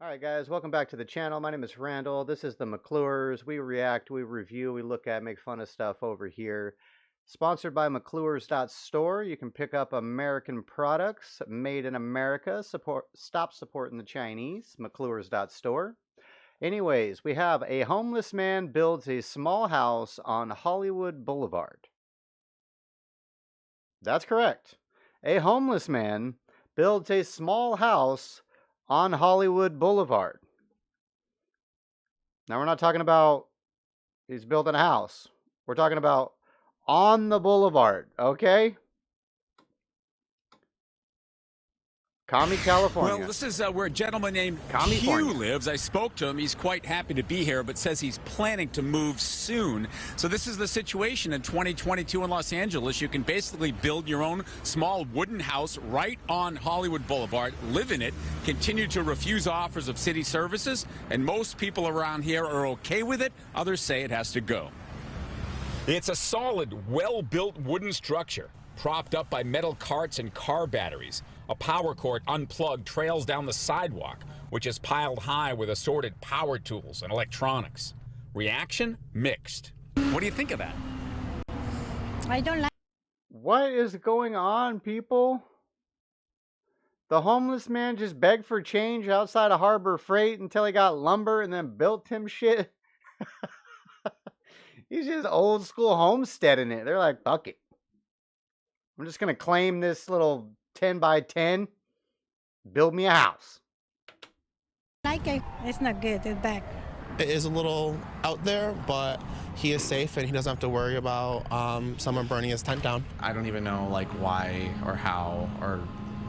Alright guys, welcome back to the channel. My name is Randall. This is the McClures. We react, we review, we look at, make fun of stuff over here. Sponsored by McClures.store. You can pick up American products made in America. Stop supporting the Chinese. McClures.store. Anyways, we have a homeless man builds a small house on Hollywood Boulevard. That's correct. A homeless man builds a small house on Hollywood Boulevard. Now, we're not talking about he's building a house. We're talking about on the boulevard, okay? Commie, California. Well, this is where a gentleman named California Hugh lives. I spoke to him. He's quite happy to be here, but says he's planning to move soon. So this is the situation in 2022 in Los Angeles. You can basically build your own small wooden house right on Hollywood Boulevard, live in it, continue to refuse offers of city services, and most people around here are okay with it. Others say it has to go. It's a solid, well-built wooden structure, propped up by metal carts and car batteries. A power cord unplugged trails down the sidewalk, which is piled high with assorted power tools and electronics. Reaction? Mixed. What do you think of that? I don't like. What is going on, people? The homeless man just begged for change outside of Harbor Freight until he got lumber and then built him shit. He's just old school homesteading it. They're like, fuck it. I'm just going to claim this little 10 by 10. Build me a house. Like it. It's not good. It's bad. It is a little out there, but he is safe and he doesn't have to worry about someone burning his tent down. I don't even know like why or how or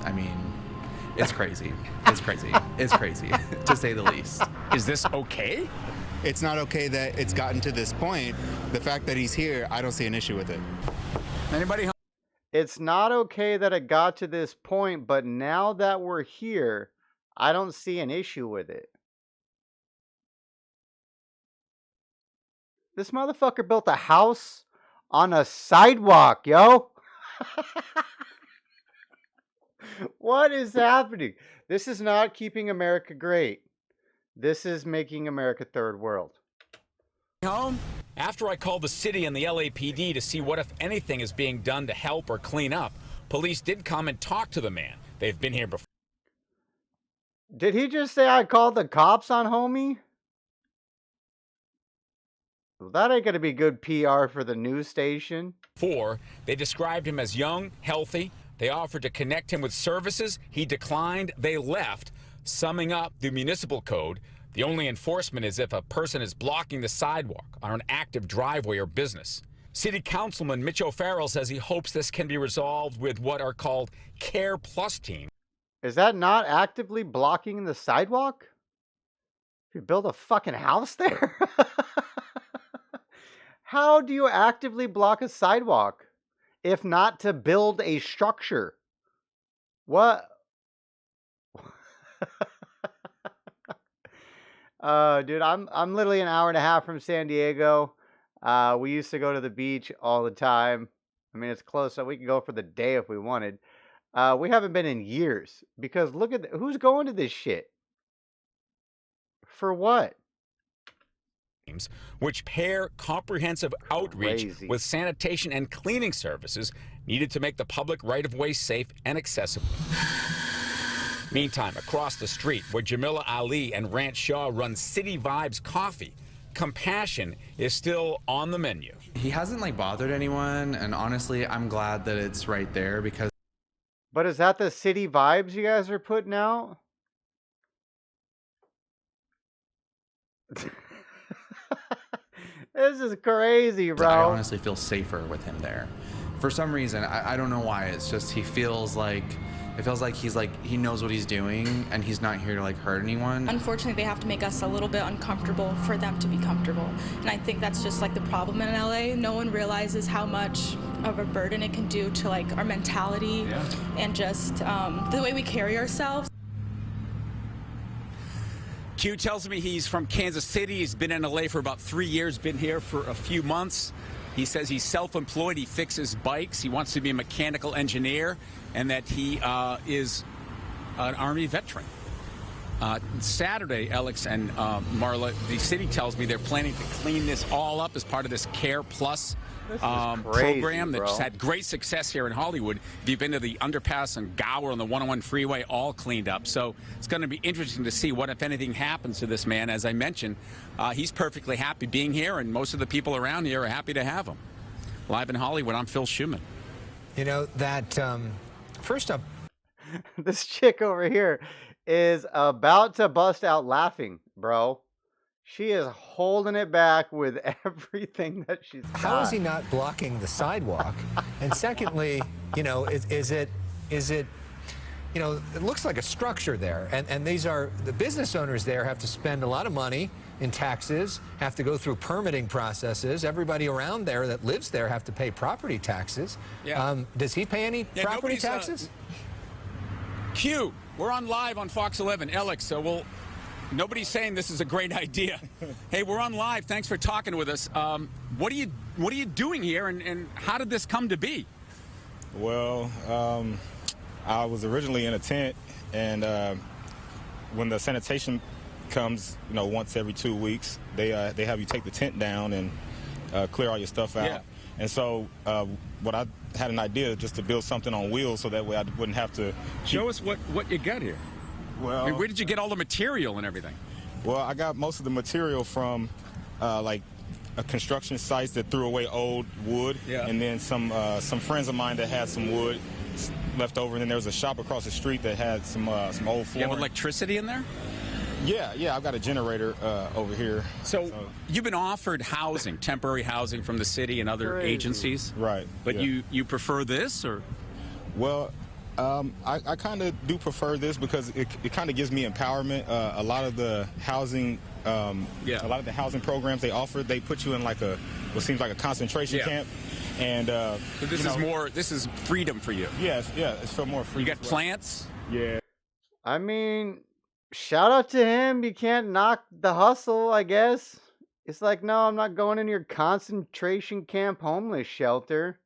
I mean it's crazy. It's crazy. It's crazy to say the least. Is this okay? It's not okay that it's gotten to this point. The fact that he's here, I don't see an issue with it. Anybody home? It's not okay that it got to this point, but now that we're here, I don't see an issue with it. This motherfucker built a house on a sidewalk, yo. What is happening? This is not keeping America great. This is making America third world. Home? After I called the city and the LAPD to see what, if anything, is being done to help or clean up, police did come and talk to the man. They've been here before. Did he just say I called the cops on homie? Well, that ain't going to be good PR for the news station. They described him as young, healthy. They offered to connect him with services. He declined. They left. Summing up the municipal code, the only enforcement is if a person is blocking the sidewalk on an active driveway or business. City Councilman Mitch O'Farrell says he hopes this can be resolved with what are called Care Plus teams. Is that not actively blocking the sidewalk? If you build a fucking house there? How do you actively block a sidewalk if not to build a structure? What? Dude, I'm literally an hour and a half from San Diego. We used to go to the beach all the time. I mean, it's close, so we can go for the day if we wanted. We haven't been in years because look at who's going to this shit. For what? Which pair comprehensive outreach Crazy. with sanitation and cleaning services needed to make the public right-of-way safe and accessible. Meantime, across the street, where Jamila Ali and Rance Shaw run City Vibes Coffee, compassion is still on the menu. He hasn't like bothered anyone, and honestly, I'm glad that it's right there because But is that the city vibes you guys are putting out? This is crazy, bro. I honestly feel safer with him there. For some reason, I don't know why. It's just it feels like he knows what he's doing and he's not here to like hurt anyone. Unfortunately, they have to make us a little bit uncomfortable for them to be comfortable. And I think that's just like the problem in LA. No one realizes how much of a burden it can do to like our mentality and just the way we carry ourselves. Q tells me he's from Kansas City. He's been in LA for about 3 years, been here for a few months. He says he's self-employed. He fixes bikes. He wants to be a mechanical engineer, and that he is an Army veteran. Saturday, Alex and Marla, the city tells me they're planning to clean this all up as part of this Care Plus program that's had great success here in Hollywood. If you've been to the underpass and Gower on the 101 freeway, all cleaned up. So it's going to be interesting to see what, if anything, happens to this man. As I mentioned, he's perfectly happy being here, and most of the people around here are happy to have him. Live in Hollywood, I'm Phil Schumann. You know, that, first up. This chick over here is about to bust out laughing, bro. She is holding it back with everything that she's got. How is he not blocking the sidewalk? And secondly, you know, is it, you know, it looks like a structure there. And these are, the business owners there have to spend a lot of money in taxes, have to go through permitting processes. Everybody around there that lives there have to pay property taxes. Yeah. Does he pay any property taxes? Q, we're on live on Fox 11. Alex, so nobody's saying this is a great idea. Hey, we're on live. Thanks for talking with us. What are you doing here, and how did this come to be? Well, I was originally in a tent, and when the sanitation comes, you know, once every 2 weeks, they have you take the tent down and clear all your stuff out. Yeah. And so what I had an idea just to build something on wheels so that way I wouldn't have to Show us what you got here. Well, I mean, where did you get all the material and everything? Well, I got most of the material from like a construction sites that threw away old wood, and then some friends of mine that had some wood left over, and then there was a shop across the street that had some old flooring. You have electricity in there? Yeah, I've got a generator over here. So you've been offered housing, temporary housing from the city and other agencies, right? But you prefer this, or? Well, I kind of do prefer this because it kind of gives me empowerment. A lot of the housing, a lot of the housing programs they offer, they put you in like what seems like a concentration camp. And so this is more. This is freedom for you. Yeah, it's for more freedom. You got plants. Yeah. I mean, shout out to him. You can't knock the hustle, I guess. It's like, no, I'm not going in your concentration camp homeless shelter.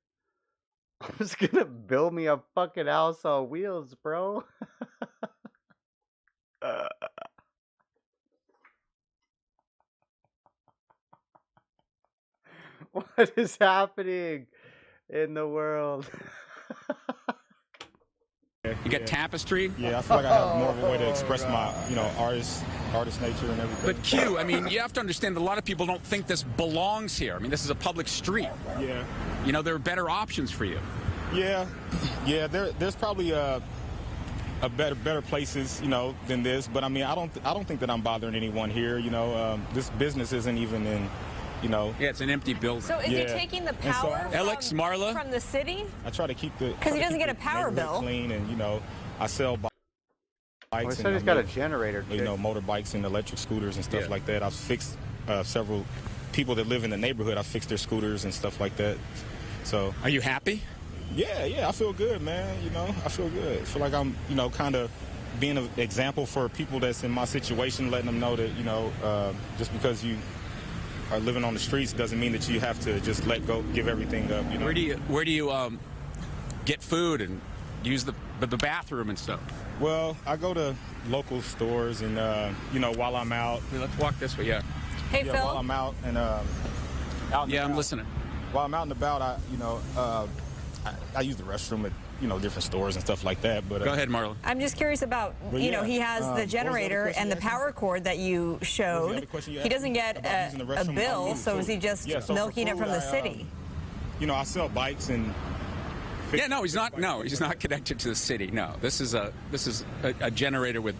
I'm just gonna build me a fucking house on wheels, bro. What is happening in the world? You got tapestry? Yeah, I feel like I have more of a way to express my, artist nature and everything. But Q, I mean, you have to understand that a lot of people don't think this belongs here. I mean, this is a public street. Yeah. You know, there are better options for you. Yeah. There's probably better places, than this. But I mean, I don't think that I'm bothering anyone here. This business isn't even in. Yeah, it's an empty building. So is he taking the power from the city? I try to keep the because he doesn't get a power bill clean, and I sell bikes. Well, he said he's got a generator. Motorbikes and electric scooters and stuff like that. I've fixed several people that live in the neighborhood. I've fixed their scooters and stuff like that. So, are you happy? Yeah, I feel good, man. I feel good. I feel like I'm, kind of being an example for people that's in my situation, letting them know that, just because you are living on the streets doesn't mean that you have to just let go, give everything up. Where do you get food and use the bathroom and stuff? Well, I go to local stores and while I'm out. Let's walk this way. Yeah. Hey, Phil. While I'm out and out. I'm listening. While I'm out and about, I use the restroom at different stores and stuff like that. But go ahead, Marlon. I'm just curious about he has the generator and the power cord that you showed. He doesn't get a bill, so is he just milking it from the city? I sell bikes and. Yeah, no, he's not. No, he's not connected to the city. No, this is a generator with.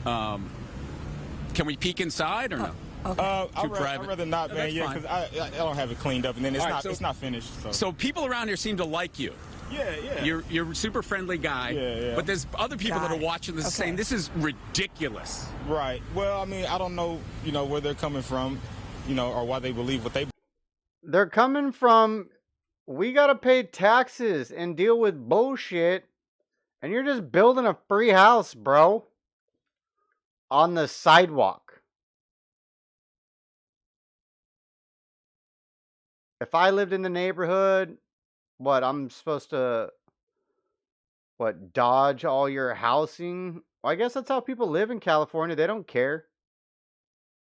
Can we peek inside or no? Okay. I'd rather not, man. Yeah, because I don't have it cleaned up, and then it's not finished. So people around here seem to like you. Yeah. You're a super friendly guy. Yeah. But there's other people that are watching this saying this is ridiculous. Right. Well, I mean, I don't know, where they're coming from, or why they believe what they. They're coming from. We gotta pay taxes and deal with bullshit, and you're just building a free house, bro. On the sidewalk. If I lived in the neighborhood, I'm supposed to, dodge all your housing Well, I guess that's how people live in California. They don't care.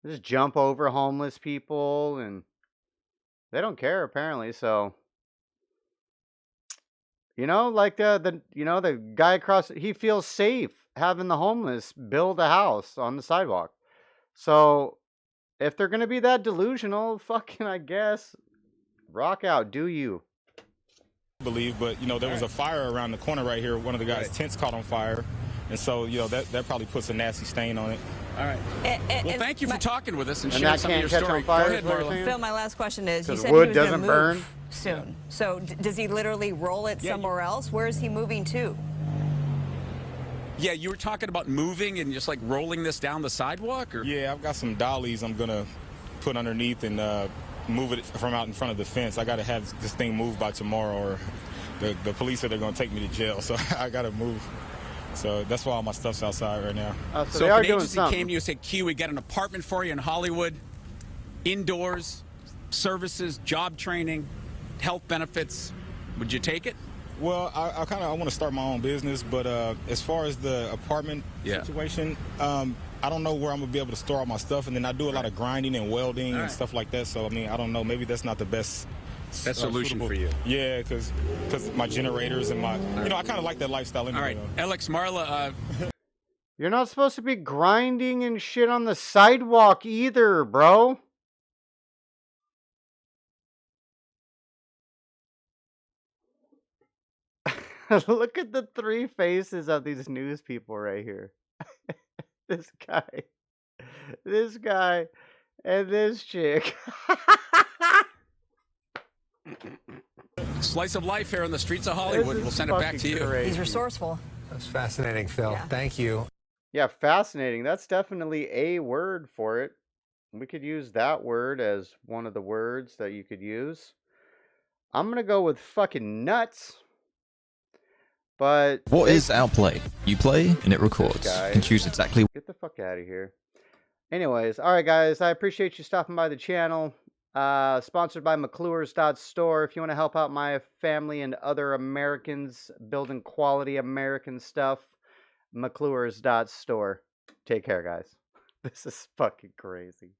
They just jump over homeless people and they don't care apparently. So, you know, like the guy across, he feels safe having the homeless build a house on the sidewalk. So, if they're gonna be that delusional, fucking, I guess, rock out, do you? Believe, but you know, there was a fire around the corner right here. One of the guys' tents caught on fire, and so you know that probably puts a nasty stain on it. All right. Well, thank you for talking with us and And sharing that some of your can't catch story. on fire, Go is ahead, what you're Marla. saying? Phil, my last question is, you 'Cause said wood he was going to doesn't move burn? soon. So does he literally roll it somewhere else? Where is he moving to? Yeah, you were talking about moving and just like rolling this down the sidewalk, or? Yeah, I've got some dollies I'm gonna put underneath and move it from out in front of the fence. I got to have this thing moved by tomorrow, or the police said they're gonna take me to jail. So I got to move. So that's why all my stuff's outside right now. So So they if are an doing agency something. came to you and said, Q, we got an apartment for you in Hollywood, indoors, services, job training, health benefits, would you take it? Well, I want to start my own business, but as far as the apartment situation, I don't know where I'm gonna be able to store all my stuff, and then I do a lot of grinding and welding and stuff like that. So I mean, I don't know, maybe that's not the best solution suitable for you. Yeah, because my generators and my, you know, I kind of like that lifestyle anyway. All right, Alex, Marla, You're not supposed to be grinding and shit on the sidewalk either, bro. Look at the three faces of these news people right here. This guy, and this chick. slice of life here on the streets of Hollywood. We'll send it back to you. Crazy. He's resourceful. That's fascinating, Phil. Yeah. Thank you. Yeah, fascinating. That's definitely a word for it. We could use that word as one of the words that you could use. I'm going to go with fucking nuts. But what is Outplay? You play and it records. You can choose exactly. Get the fuck out of here. Anyways, all right, guys. I appreciate you stopping by the channel. Sponsored by McClure's.store. If you want to help out my family and other Americans building quality American stuff, McClure's.store. Take care, guys. This is fucking crazy.